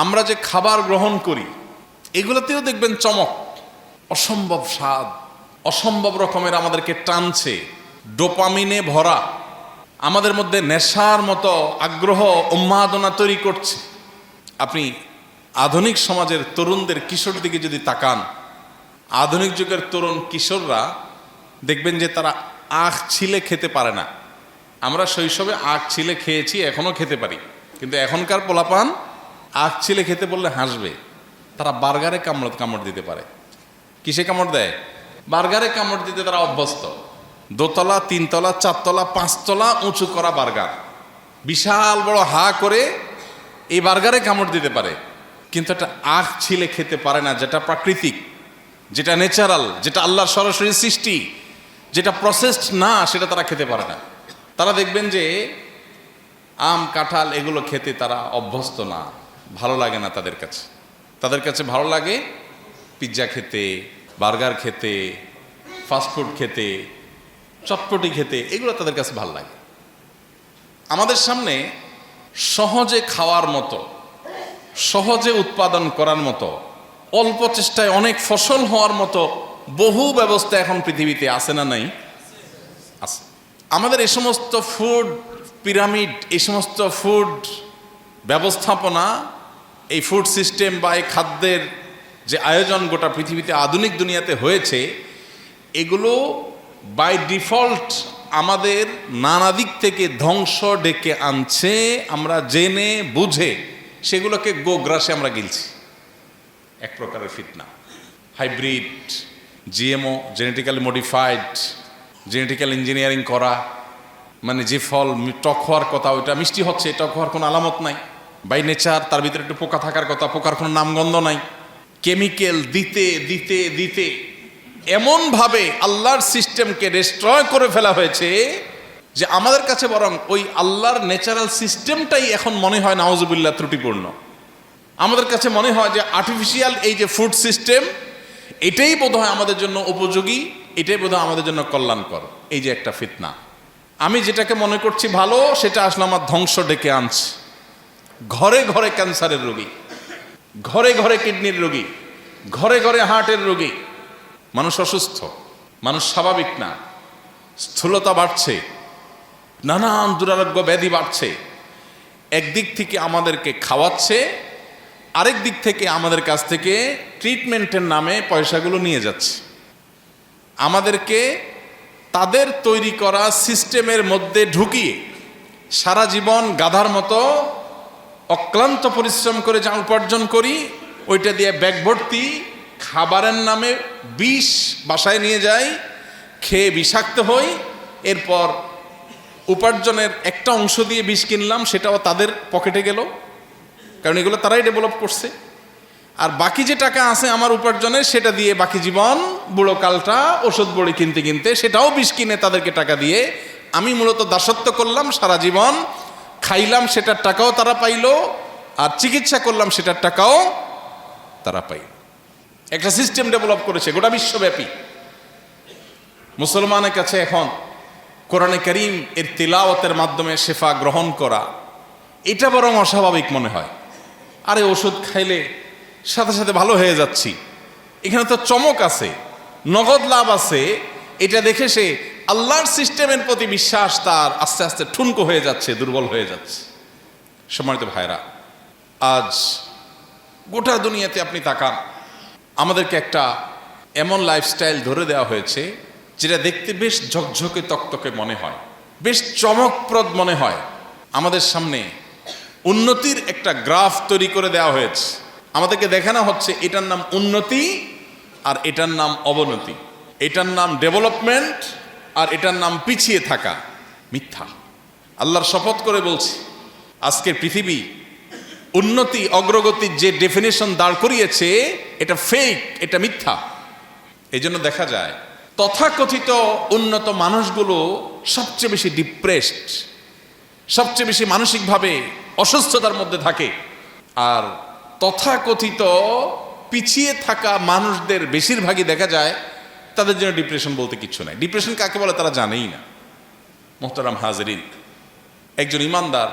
আমরা যে খাবার গ্রহণ করি এগুলোতেও দেখবেন চমক, অসম্ভব স্বাদ, অসম্ভব রকমের আমাদেরকে টানছে, ডোপামিনে ভরা, আমাদের মধ্যে নেশার মতো আগ্রহ উন্মাদনা তৈরি করছে। আপনি আধুনিক সমাজের তরুণদের, কিশোর দিকে যদি তাকান, আধুনিক যুগের তরুণ কিশোররা দেখবেন যে তারা আখ ছিলে খেতে পারে না। আমরা শৈশবে আখ ছিলে খেয়েছি, এখনো খেতে পারি, কিন্তু এখনকার পোলাপান আখ ছিলে খেতে বললে হাসবে। তারা বার্গারে কামড় দিতে পারে। কিসে কামড় দেয়? বার্গারে কামড় দিতে তারা অভ্যস্ত। দোতলা, তিনতলা, চারতলা, পাঁচতলা উঁচু করা বার্গার, বিশাল বড় হা করে এই বার্গারে কামড় দিতে পারে, কিন্তু একটা আখ ছিলে খেতে পারে না, যেটা প্রাকৃতিক, যেটা ন্যাচারাল, যেটা আল্লাহর সরাসরি সৃষ্টি, যেটা প্রসেসড না, সেটা তারা খেতে পারে না। তারা দেখবেন যে আম, কাঁঠাল এগুলো খেতে তারা অভ্যস্ত না, ভালো লাগে না তাদের কাছে। তাদের কাছে ভালো লাগে পিৎজা খেতে, বার্গার খেতে, ফাস্টফুড খেতে, চটপটি খেতে, এগুলো তাদের কাছে ভালো লাগে। আমাদের সামনে সহজে খাওয়ার মতো, সহজে উৎপাদন করার মতো, অল্প চেষ্টায় অনেক ফসল হওয়ার মতো বহু ব্যবস্থা এখন পৃথিবীতে আছে না নাই? আছে। আমাদের এই সমস্ত ফুড পিরামিড, এই সমস্ত ফুড ব্যবস্থাপনা, এই ফুড সিস্টেম বা এই খাদ্যের যে আয়োজন গোটা পৃথিবীতে আধুনিক দুনিয়াতে হয়েছে, এগুলো বাই ডিফল্ট আমাদের নানা দিক থেকে ধ্বংস ডেকে আনছে। আমরা জেনে বুঝে সেগুলোকে গোগ্রাসে আমরা গিলছি। এক প্রকারের ফিতনা। Hybrid, GMO, genetically modified, genetical engineering করা, মানে যে ফল টক হওয়ার কথা ওইটা মিষ্টি হচ্ছে, টক হওয়ার কোনো আলামত নাই। বাই নেচার তার ভিতরে একটু পোকা থাকার কথা, পোকার কোনো নামগন্ধ নাই। কেমিক্যাল দিতে দিতে দিতে এমনভাবে আল্লাহর সিস্টেমকে ডিস্ট্রয় করে ফেলা হয়েছে যে আমাদের কাছে বরং ওই আল্লাহর ন্যাচারাল সিস্টেমটাই এখন মনে হয় নাউজুবিল্লাহ ত্রুটিপূর্ণ। আমাদের কাছে মনে হয় যে আর্টিফিশিয়াল এই যে ফুড সিস্টেম, এটাই বোধহয় আমাদের জন্য উপযোগী, এটাই বোধহয় আমাদের জন্য কল্যাণকর। এই যে একটা ফিতনা, আমি যেটাকে মনে করছি ভালো, সেটা আসলে আমার ধ্বংস ডেকে আনছে। ঘরে ঘরে ক্যান্সারের রোগী, ঘরে ঘরে কিডনির রোগী, ঘরে ঘরে হার্টের রোগী। মানুষ অসুস্থ, মানুষ স্বাভাবিক না, স্থূলতা বাড়ছে, নানান দুরারোগ্য ব্যাধি বাড়ছে। একদিক থেকে আমাদেরকে খাওয়াচ্ছে, আরেক দিক থেকে আমাদের কাছ থেকে ট্রিটমেন্টের নামে পয়সাগুলো নিয়ে যাচ্ছে। আমাদেরকে তাদের তৈরি করা সিস্টেমের মধ্যে ঢুকিয়ে সারা জীবন গাধার মতো অক্লান্ত পরিশ্রম করে যা উপার্জন করি, ওইটা দিয়ে ব্যাগ ভর্তি খাবারের নামে বিষ বাসায় নিয়ে যাই, খেয়ে বিষাক্ত হই। এরপর উপার্জনের একটা অংশ দিয়ে বিষ কিনলাম, সেটাও তাদের পকেটে গেল, কারণ এগুলো তারাই ডেভেলপ করছে। আর বাকি যে টাকা আছে আমার উপার্জনের, সেটা দিয়ে বাকি জীবন বুড়ো কালটা ওষুধ বড়ি কিনতে কিনতে, সেটাও বিষ কিনে তাদেরকে টাকা দিয়ে আমি মূলত দাসত্ব করলাম সারা জীবন। খাইলাম, সেটার টাকাও তারা পাইল, আর চিকিৎসা করলাম, সেটার টাকাও তারা পাইল। একটা সিস্টেম ডেভেলপ করেছে গোটা বিশ্বব্যাপী। মুসলমানের কাছে এখন কোরআনে কারীম এর তিলাওয়াতের মাধ্যমে শেফা গ্রহণ করা, এটা বরং অস্বাভাবিক মনে হয়। আরে ওষুধ খাইলে সাথে সাথে ভালো হয়ে যাচ্ছি, এখানে তো চমক আছে, নগদ লাভ আছে। এটা দেখে সে আল্লাহর সিস্টেমের প্রতি বিশ্বাস তার আস্তে আস্তে ঠুনকো হয়ে যাচ্ছে, দুর্বল হয়ে যাচ্ছে। সম্মানিত ভাইরা, আজ গোটা দুনিয়াতে আপনি তাকান, আমাদেরকে একটা এমন লাইফস্টাইল ধরে দেওয়া হয়েছে যেটা দেখতে বেশ ঝকঝকে তকতকে মনে হয়, বেশ চমকপ্রদ মনে হয়। আমাদের সামনে উন্নতির একটা গ্রাফ তৈরি করে দেওয়া হয়েছে, আমাদেরকে দেখানো হচ্ছে এটার নাম উন্নতি আর এটার নাম অবনতি, এটার নাম ডেভেলপমেন্ট আর এটার নাম পিছিয়ে থাকা। মিথ্যা। আল্লাহর শপথ করে বলছি, আজকের পৃথিবী উন্নতি অগ্রগতির যে ডেফিনেশন দাঁড় করিয়েছে, এটা ফেক, এটা মিথ্যা। এই জন্য দেখা যায় তথাকথিত উন্নত মানুষগুলো সবচেয়ে বেশি ডিপ্রেসড, সবচেয়ে বেশি মানসিকভাবে অসুস্থতার মধ্যে থাকে। আর তথাকথিত পিছিয়ে থাকা মানুষদের বেশিরভাগই দেখা যায় তাদের জন্য ডিপ্রেশন বলতে কিচ্ছু নাই। ডিপ্রেশন কাকে বলে তারা জানেই না। মোহতারাম হাজরিন, একজন ইমানদার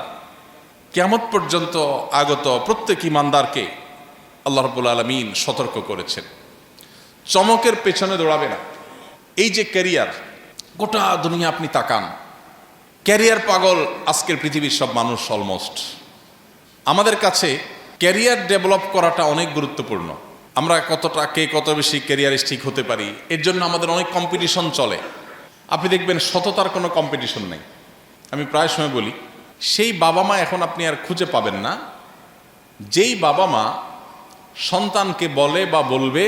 কিয়ামত পর্যন্ত আগত প্রত্যেক ইমানদারকে আল্লাহ রাব্বুল আলামিন সতর্ক করেছেন, চমকের পেছনে দৌড়াবে না। এই যে ক্যারিয়ার, গোটা দুনিয়া আপনি তাকান, ক্যারিয়ার পাগল আজকের পৃথিবীর সব মানুষ অলমোস্ট। আমাদের কাছে ক্যারিয়ার ডেভেলপ করাটা অনেক গুরুত্বপূর্ণ। আমরা কতটা কে কত বেশি ক্যারিয়ারিস্টিক হতে পারি, এর জন্য আমাদের অনেক কম্পিটিশন চলে। আপনি দেখবেন সততার কোনো কম্পিটিশন নেই। আমি প্রায় সময় বলি, সেই বাবা মা এখন আপনি আর খুঁজে পাবেন না যেই বাবা মা সন্তানকে বলে বা বলবে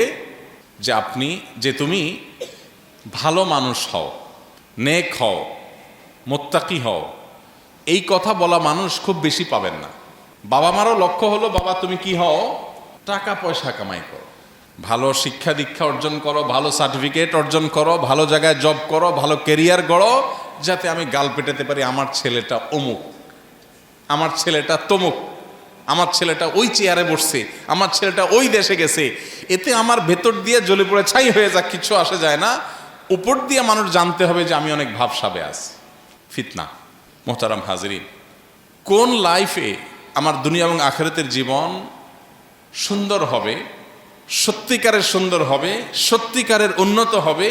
যে তুমি ভালো মানুষ হও, নেক হও, মুত্তাকি হও। এই কথা বলা মানুষ খুব বেশি পাবেন না। বাবা মারও লক্ষ্য হলো, বাবা তুমি কি হও, টাকা পয়সা কামাই করো, ভালো শিক্ষা দীক্ষা অর্জন করো, ভালো সার্টিফিকেট অর্জন করো, ভালো জায়গায় জব করো, ভালো ক্যারিয়ার গড়ো, যাতে আমি গাল পেটাতে পারি আমার ছেলেটা অমুক, আমার ছেলেটা তমুক, আমার ছেলেটা ওই চেয়ারে বসছে, আমার ছেলেটা ওই দেশে গেছে। এতে আমার ভেতর দিয়ে জ্বলে পড়ে ছাই হয়ে যাক, কিছু আসে যায় না। উপর দিয়ে মানুষ জানতে হবে যে আমি অনেক ভাবসাবে আছি। ফিতনা। মোহতারাম হাজরিন, কোন লাইফে আমার দুনিয়া এবং আখিরাতের জীবন সুন্দর হবে, সত্যিকারের সুন্দর হবে, সত্যিকারের উন্নত হবে,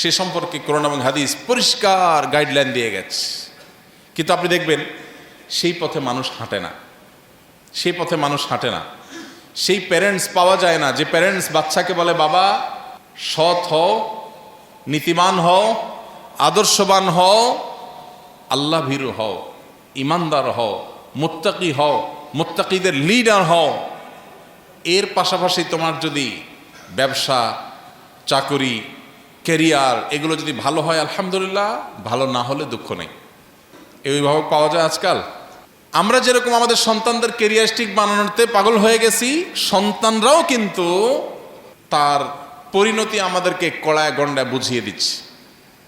সে সম্পর্কে কোরআন এবং হাদিস পরিষ্কার গাইডলাইন দিয়ে গেছে। কিন্তু আপনি দেখবেন সেই পথে মানুষ হাঁটে না, সেই পথে মানুষ হাঁটে না। সেই প্যারেন্টস পাওয়া যায় না যে প্যারেন্টস বাচ্চাকে বলে, বাবা সৎ হও, নীতিমান হও, আদর্শবান হও, আল্লাহ ভীরু হও, ইমানদার হও, মুত্তাকি হও, মুত্তাকিদের লিডার হও। এর পাশাপাশি তোমার যদি ব্যবসা, চাকরি, ক্যারিয়ার এগুলো যদি ভালো হয় আলহামদুলিল্লাহ, ভালো না হলে দুঃখ নেই। এই অভিভাবক পাওয়া যায় আজকাল। আমরা যেরকম আমাদের সন্তানদের ক্যারিয়ারিস্টিক বানানোতে পাগল হয়ে গেছি, সন্তানরাও কিন্তু তার পরিণতি আমাদেরকে কড়ায় গন্ডায় বুঝিয়ে দিচ্ছে।